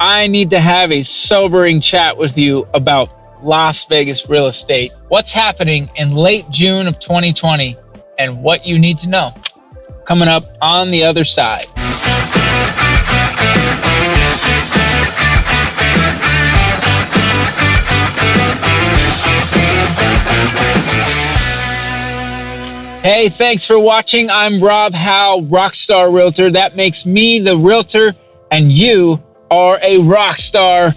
I need to have a sobering chat with you about Las Vegas real estate. What's happening in late June of 2020 and what you need to know. Coming up on the other side. Hey, thanks for watching. I'm Rob Hau ROCKSTAR Realtor. That makes me the realtor, and you are a rock star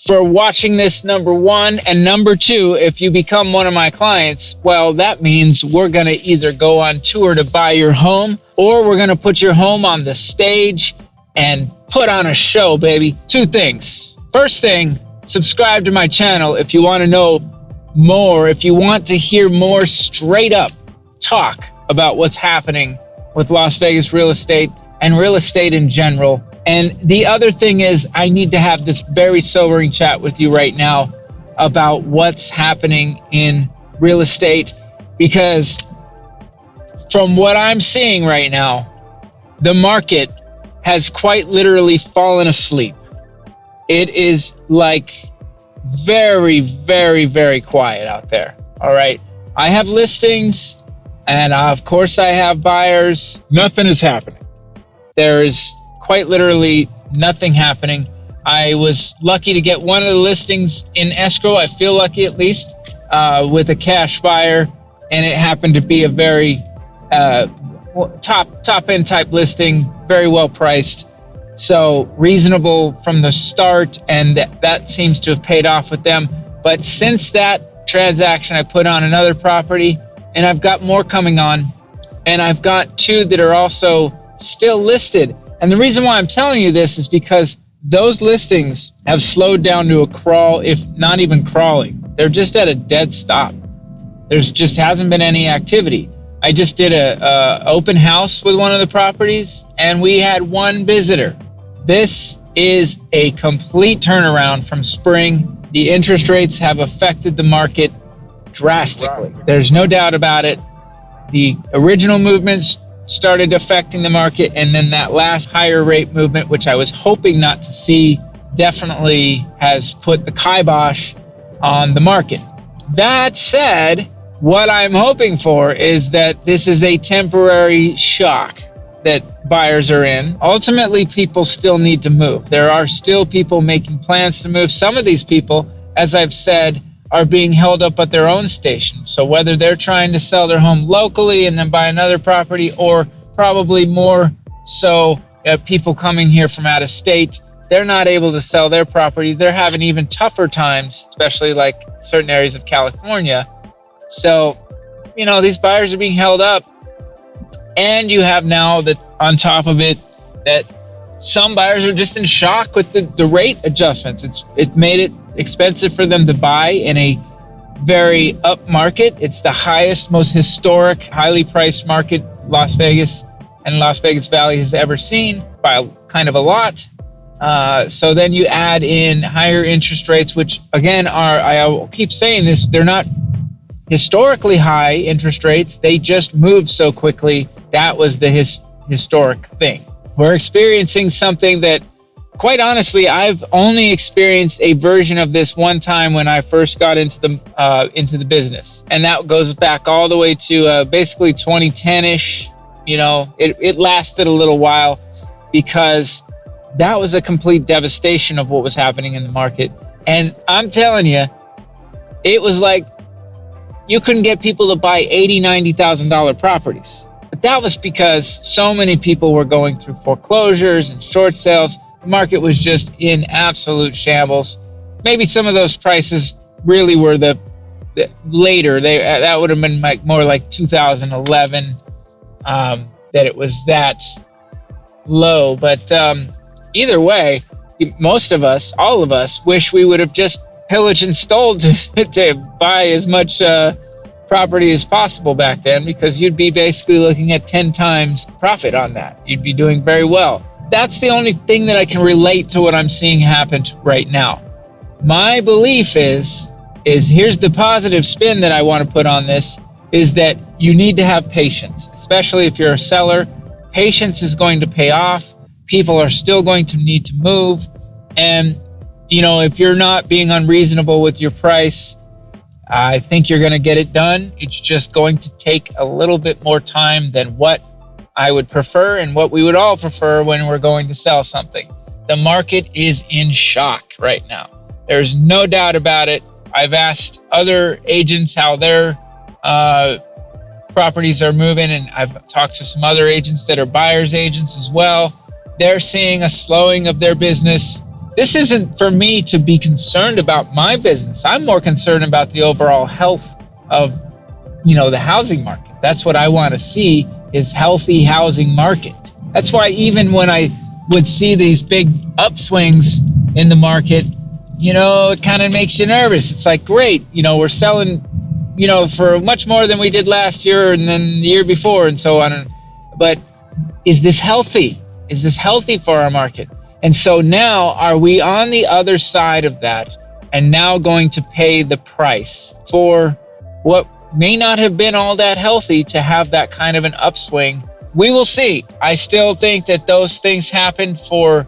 for watching this, number one. And number two, if you become one of my clients, well, that means we're going to either go on tour to buy your home, or we're going to put your home on the stage and put on a show, baby. Two things. First thing, subscribe to my channel if you want to know more, if you want to hear more straight up talk about what's happening with Las Vegas real estate and real estate in general. And the other thing is, I need to have this very sobering chat with you right now about what's happening in real estate, because from what I'm seeing right now, the market has quite literally fallen asleep. It is like very, very, very quiet out there. All right. I have listings, and of course I have buyers. Nothing is happening. There is quite literally nothing happening. I was lucky to get one of the listings in escrow. I feel lucky, at least, with a cash buyer, and it happened to be a very top end type listing, very well priced, so reasonable from the start, and that seems to have paid off with them. But since that transaction, I put on another property, and I've got more coming on, and I've got two that are also still listed. And the reason why I'm telling you this is because those listings have slowed down to a crawl, if not even crawling. They're just at a dead stop. There's just hasn't been any activity. I just did a open house with one of the properties, and we had one visitor. This is a complete turnaround from spring. The interest rates have affected the market drastically. There's no doubt about it. The original movements started affecting the market, and then that last higher rate movement, which I was hoping not to see, definitely has put the kibosh on the market. That said, what I'm hoping for is that this is a temporary shock that buyers are in. Ultimately, people still need to move. There are still people making plans to move. Some of these people, as I've said, are being held up at their own station. So whether they're trying to sell their home locally and then buy another property, or probably more so people coming here from out of state, they're not able to sell their property. They're having even tougher times, especially like certain areas of California. So, you know, these buyers are being held up. And you have now that on top of it, that some buyers are just in shock with the rate adjustments. It made it expensive for them to buy in a very up market. It's the highest, most historic, highly priced market Las Vegas and Las Vegas Valley has ever seen by kind of a lot. So then you add in higher interest rates, which again I will keep saying this, they're not historically high interest rates. They just moved so quickly. That was the historic thing. We're experiencing something that, quite honestly, I've only experienced a version of this one time when I first got into the business, and that goes back all the way to basically 2010-ish. You know, it lasted a little while because that was a complete devastation of what was happening in the market. And I'm telling you, it was like you couldn't get people to buy $80,000, $90,000 properties. But that was because so many people were going through foreclosures and short sales. The market was just in absolute shambles. Maybe some of those prices really were the later. That would have been like more like 2011 that it was that low. But either way, most of us, all of us, wish we would have just pillaged and stole to buy as much property as possible back then, because you'd be basically looking at 10 times profit on that. You'd be doing very well. That's the only thing that I can relate to what I'm seeing happen right now. My belief is here's the positive spin that I want to put on this, is that you need to have patience, especially if you're a seller. Patience is going to pay off. People are still going to need to move. And, if you're not being unreasonable with your price, I think you're going to get it done. It's just going to take a little bit more time than what I would prefer and what we would all prefer when we're going to sell something. The market is in shock right now. There's no doubt about it. I've asked other agents how their properties are moving, and I've talked to some other agents that are buyers agents as well. They're seeing a slowing of their business. This isn't for me to be concerned about my business. I'm more concerned about the overall health of, the housing market. That's what I want to see, is healthy housing market. That's why even when I would see these big upswings in the market, it kind of makes you nervous. It's like, great, we're selling, for much more than we did last year and then the year before and so on. But is this healthy? Is this healthy for our market? And so now, are we on the other side of that and now going to pay the price for what may not have been all that healthy to have that kind of an upswing? We will see. I still think that those things happened for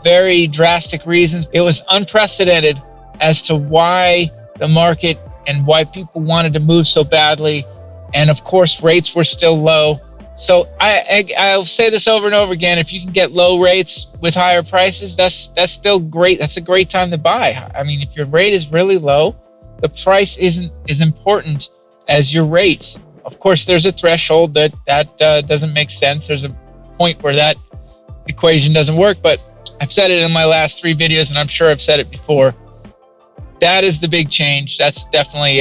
very drastic reasons. It was unprecedented as to why the market and why people wanted to move so badly. And of course, rates were still low. So I'll say this over and over again. If you can get low rates with higher prices, that's still great. That's a great time to buy. I mean, if your rate is really low, the price isn't as important as your rate. Of course, there's a threshold that doesn't make sense. There's a point where that equation doesn't work, but I've said it in my last 3 videos, and I'm sure I've said it before. That is the big change. That's definitely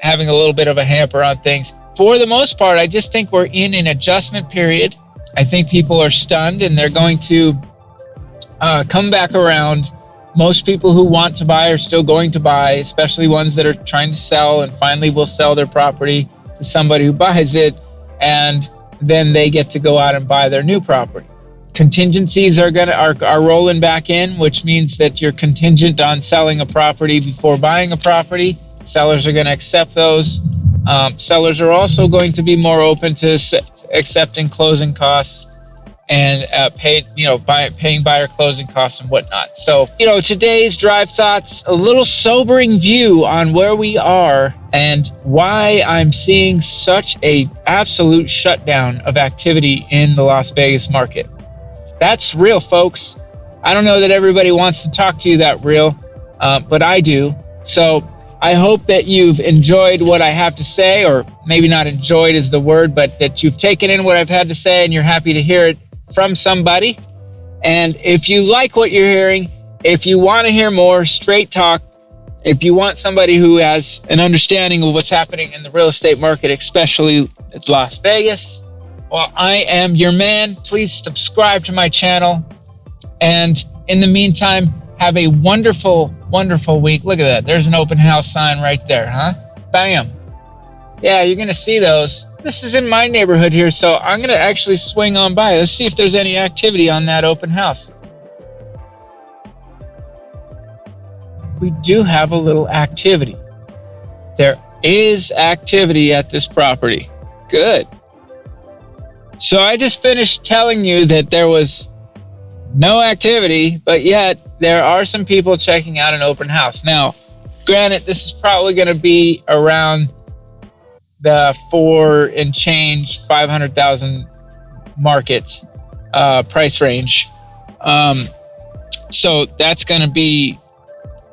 having a little bit of a hamper on things. For the most part, I just think we're in an adjustment period. I think people are stunned, and they're going to come back around. Most people who want to buy are still going to buy, especially ones that are trying to sell and finally will sell their property to somebody who buys it, and then they get to go out and buy their new property. Contingencies are rolling back in, which means that you're contingent on selling a property before buying a property. Sellers are going to accept those. Sellers are also going to be more open to accepting closing costs and paying buyer closing costs and whatnot. So, today's Drive Thoughts, a little sobering view on where we are and why I'm seeing such a absolute shutdown of activity in the Las Vegas market. That's real, folks. I don't know that everybody wants to talk to you that real, but I do. So I hope that you've enjoyed what I have to say, or maybe not enjoyed is the word, but that you've taken in what I've had to say and you're happy to hear it from somebody. And if you like what you're hearing, if you want to hear more straight talk, if you want somebody who has an understanding of what's happening in the real estate market, especially it's Las Vegas, well, I am your man. Please subscribe to my channel. And in the meantime, have a wonderful, wonderful week. Look at that. There's an open house sign right there, huh? Bam. Yeah, you're going to see those. This is in my neighborhood here, so I'm going to actually swing on by. Let's see if there's any activity on that open house. We do have a little activity. There is activity at this property. Good. So I just finished telling you that there was no activity, but yet there are some people checking out an open house. Now, granted, this is probably going to be around the 4 and change, 500,000 market price range. So that's going to be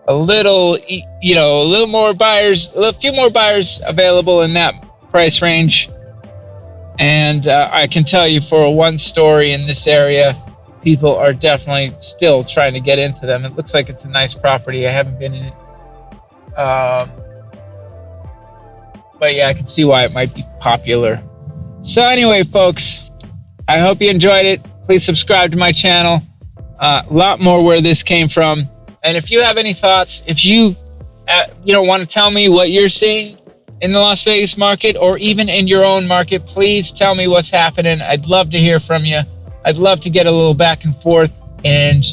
a little, a little more buyers, a few more buyers available in that price range. And I can tell you, for a 1-story in this area, people are definitely still trying to get into them. It looks like it's a nice property. I haven't been in it. But yeah, I can see why it might be popular. So anyway, folks, I hope you enjoyed it. Please subscribe to my channel. A lot more where this came from. And if you have any thoughts, if you want to tell me what you're seeing in the Las Vegas market, or even in your own market, please tell me what's happening. I'd love to hear from you. I'd love to get a little back and forth and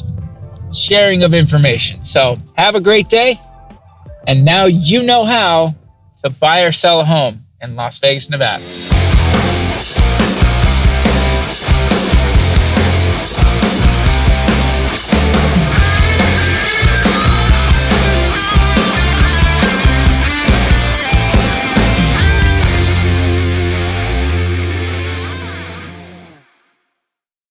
sharing of information. So have a great day. And now you know how to buy or sell a home in Las Vegas, Nevada.